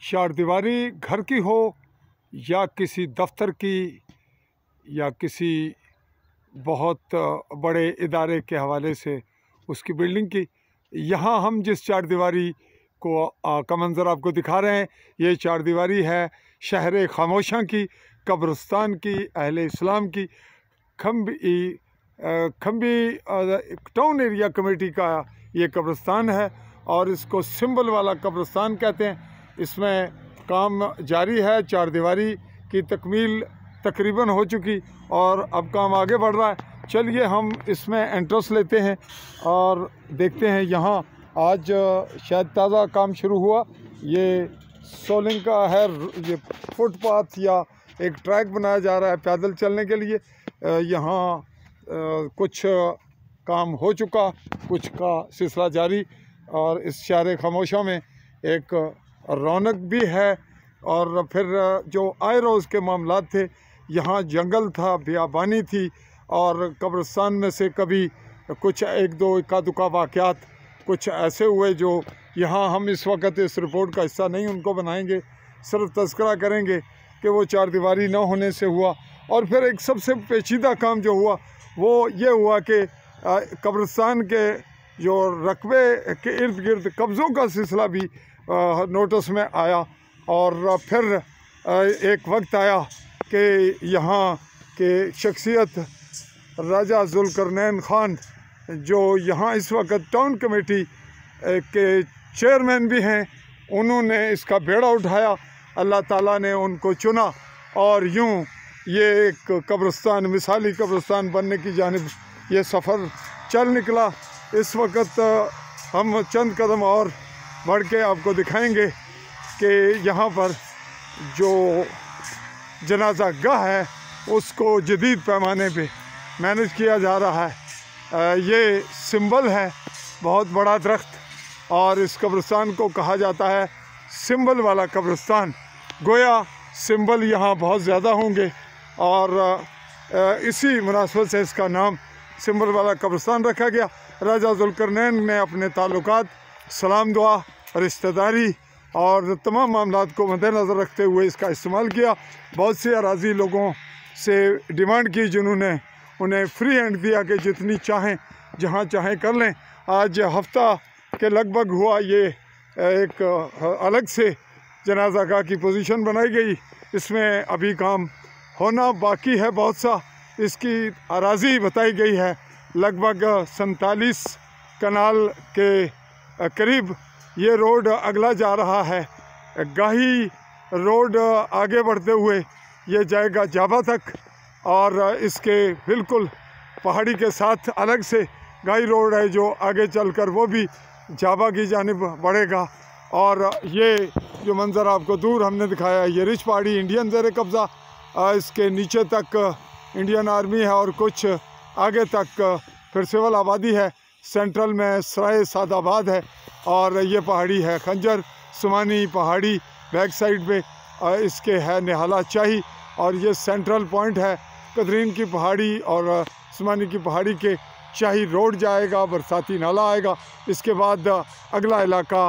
चारदीवारी घर की हो या किसी दफ्तर की या किसी बहुत बड़े इदारे के हवाले से उसकी बिल्डिंग की, यहाँ हम जिस चारदीवारी का मंज़र आपको दिखा रहे हैं, ये चारदीवारी है शहर खामोशा की, कब्रिस्तान की, अहले इस्लाम की, खम्बी टाउन एरिया कमेटी का ये कब्रिस्तान है और इसको सिंबल वाला कब्रिस्तान कहते हैं। इसमें काम जारी है, चारदीवारी की तकमील तकरीबन हो चुकी और अब काम आगे बढ़ रहा है। चलिए हम इसमें एंट्रेंस लेते हैं और देखते हैं। यहाँ आज शायद ताज़ा काम शुरू हुआ, ये सोलिंग का है, ये फुटपाथ या एक ट्रैक बनाया जा रहा है पैदल चलने के लिए। यहाँ कुछ काम हो चुका, कुछ का सिलसिला जारी और इस शहर खामोशा में एक रौनक भी है। और फिर जो आए रोज़ के मामलात थे, यहाँ जंगल था, बियाबानी थी और कब्रिस्तान में से कभी कुछ एक दो इक्का दुक्का वाक़यात कुछ ऐसे हुए जो यहाँ हम इस वक्त इस रिपोर्ट का हिस्सा नहीं उनको बनाएंगे, सिर्फ तज़किरा करेंगे कि वो चारदीवारी न होने से हुआ। और फिर एक सबसे पेचीदा काम जो हुआ वो ये हुआ कि कब्रिस्तान के जो रकबे के इर्द गिर्द कब्ज़ों का सिलसिला भी नोटिस में आया। और फिर एक वक्त आया कि यहाँ के शख्सियत राजा ज़ुल्करनैन ख़ान, जो यहाँ इस वक्त टाउन कमेटी के चेयरमैन भी हैं, उन्होंने इसका बेड़ा उठाया। अल्लाह ताला ने उनको चुना और यूँ ये एक कब्रिस्तान, मिसाली कब्रिस्तान बनने की जानिब ये सफ़र चल निकला। इस वक्त हम चंद कदम और बढ़ के आपको दिखाएंगे कि यहाँ पर जो जनाजा गाह है उसको जदीद पैमाने पे मैनेज किया जा रहा है। ये सिंबल है, बहुत बड़ा दरख्त, और इस कब्रिस्तान को कहा जाता है सिंबल वाला कब्रिस्तान। गोया सिंबल यहाँ बहुत ज़्यादा होंगे और इसी मुनासबत से इसका नाम सिंबल वाला कब्रिस्तान रखा गया। राजा ज़ुल्करनैन ने अपने ताल्लुकात, सलाम दुआ, रिश्तेदारी और तमाम मामलात को मद्देनज़र रखते हुए इसका इस्तेमाल किया। बहुत से अराज़ी लोगों से डिमांड की जिन्होंने उन्हें फ्री हैंड दिया कि जितनी चाहें जहाँ चाहें कर लें। आज हफ्ता के लगभग हुआ ये एक अलग से जनाजा गाह की पोजीशन बनाई गई। इसमें अभी काम होना बाकी है बहुत सा। इसकी अराज़ी बताई गई है लगभग 47 कनाल के करीब। ये रोड अगला जा रहा है, गाही रोड आगे बढ़ते हुए ये जाएगा जाबा तक और इसके बिल्कुल पहाड़ी के साथ अलग से गाही रोड है जो आगे चलकर वो भी जाबा की जानिब बढ़ेगा। और ये जो मंज़र आपको दूर हमने दिखाया, ये रिच पहाड़ी इंडियन ज़ेर कब्ज़ा, इसके नीचे तक इंडियन आर्मी है और कुछ आगे तक फिर सिविल आबादी है। सेंट्रल में सराय सादाबाद है और ये पहाड़ी है खंजर सुमानी पहाड़ी। बैक साइड पे इसके है निहाला चाही और ये सेंट्रल पॉइंट है कदरीन की पहाड़ी और सुमानी की पहाड़ी के चाही रोड जाएगा, बरसाती नाला आएगा। इसके बाद अगला इलाका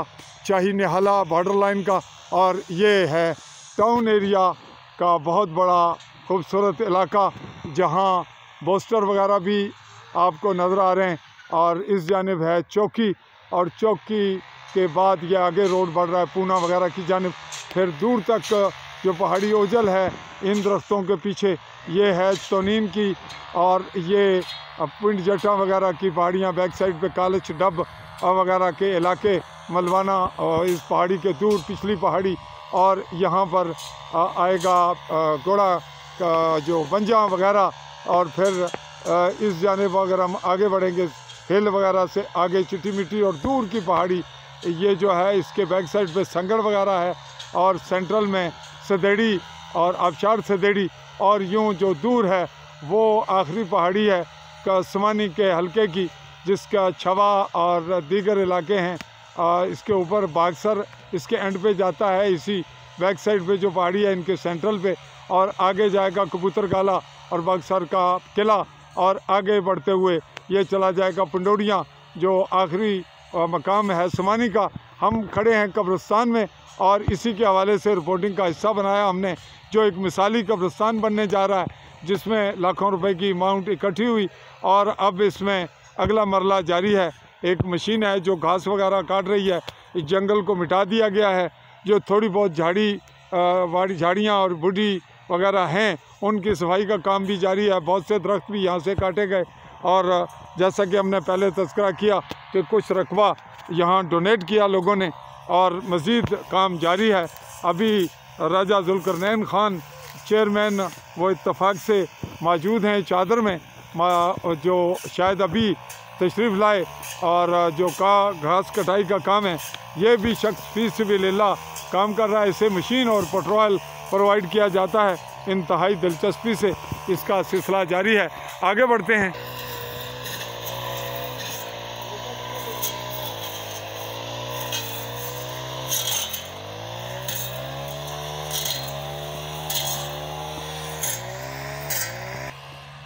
चाही निहाला बॉर्डर लाइन का, और ये है टाउन एरिया का बहुत बड़ा खूबसूरत इलाका जहाँ पोस्टर वगैरह भी आपको नज़र आ रहे हैं। और इस जानिब है चौकी और चौकी के बाद ये आगे रोड बढ़ रहा है पूना वगैरह की जानिब। फिर दूर तक जो पहाड़ी ओझल है इन दरख्तों के पीछे ये है तोनीन की और ये पिंड जटा वगैरह की पहाड़ियाँ। बैक साइड पे कालच डब वगैरह के इलाके, मलवाना और इस पहाड़ी के दूर पिछली पहाड़ी। और यहाँ पर आएगा घोड़ा का जो बंजा वगैरह। और फिर इस जानिब अगर हम आगे बढ़ेंगे हिल वगैरह से आगे चिट्टी मिट्टी और दूर की पहाड़ी, ये जो है इसके बैक साइड पे संगड़ वगैरह है और सेंट्रल में सदेड़ी और आबशार सदेड़ी। और यूँ जो दूर है वो आखिरी पहाड़ी है कसमानी के हलके की, जिसका छवा और दीगर इलाके हैं। इसके ऊपर बागसर इसके एंड पे जाता है, इसी बैक साइड पे जो पहाड़ी है इनके सेंट्रल पे। और आगे जाएगा कबूतर गाला और बागसर का किला, और आगे बढ़ते हुए ये चला जाएगा पंडोड़ियाँ जो आखिरी मकाम है सुमानी का। हम खड़े हैं कब्रिस्तान में और इसी के हवाले से रिपोर्टिंग का हिस्सा बनाया हमने, जो एक मिसाली कब्रिस्तान बनने जा रहा है, जिसमें लाखों रुपए की अमाउंट इकट्ठी हुई और अब इसमें अगला मरला जारी है। एक मशीन है जो घास वगैरह काट रही है, इस जंगल को मिटा दिया गया है। जो थोड़ी बहुत झाड़ियाँ और बूढ़ी वगैरह हैं, उनकी सफाई का काम भी जारी है। बहुत से दरख्त भी यहाँ से काटे गए और जैसा कि हमने पहले तज़किरा किया कि कुछ रकबा यहाँ डोनेट किया लोगों ने और मज़ीद काम जारी है। अभी राजा ज़ुल्करनैन ख़ान चेयरमैन वो इत्तफ़ाक़ से मौजूद हैं चादर में, जो शायद अभी तशरीफ़ लाए, और जो घास कटाई का काम है ये भी शख्स फ़ी सबिलिल्लाह काम कर रहा है। इसे मशीन और पेट्रोल प्रोवाइड किया जाता है। इंतहाई दिलचस्पी से इसका सिलसिला जारी है। आगे बढ़ते हैं।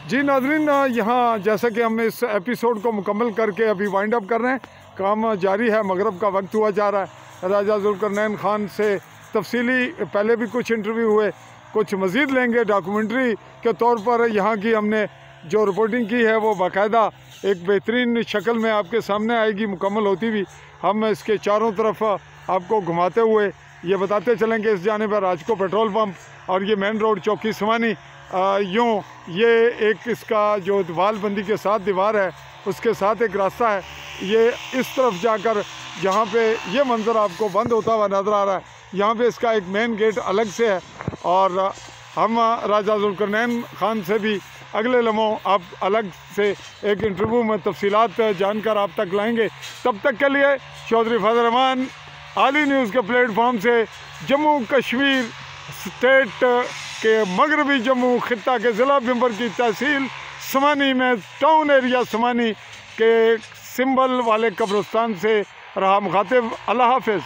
जी नाज़रीन, यहाँ जैसा कि हम इस एपिसोड को मुकम्मल करके अभी वाइंड अप कर रहे हैं, काम जारी है, मगरब का वक्त हुआ जा रहा है। राजा ज़ुल्करनैन ख़ान से तफसीली पहले भी कुछ इंटरव्यू हुए, कुछ मज़ीद लेंगे डॉक्यूमेंट्री के तौर पर। यहाँ की हमने जो रिपोर्टिंग की है वो बाकायदा एक बेहतरीन शक्ल में आपके सामने आएगी, मुकम्मल होती हुई। हम इसके चारों तरफ आपको घुमाते हुए ये बताते चलेंगे, इस जाने पर राजको पेट्रोल पंप और ये मेन रोड चौकी समानी, यूँ ये एक इसका जो दीवारबंदी के साथ दीवार है उसके साथ एक रास्ता है। ये इस तरफ जाकर जहाँ पे ये मंज़र आपको बंद होता हुआ नज़र आ रहा है, यहाँ पे इसका एक मेन गेट अलग से है। और हम राजा ज़ुल्करनैन ख़ान से भी अगले लम्हों आप अलग से एक इंटरव्यू में तफसीलात जानकर आप तक लाएंगे। तब तक के लिए चौधरी फजल रहमान आली न्यूज़ के प्लेटफॉर्म से जम्मू कश्मीर स्टेट के मगरबी जम्मू खित्ता के ज़िला बिम्बर की तहसील समानी में टाउन एरिया समानी के सिंबल वाले कब्रिस्तान से रहा मुखातिब। अल्लाह हाफ़िज़।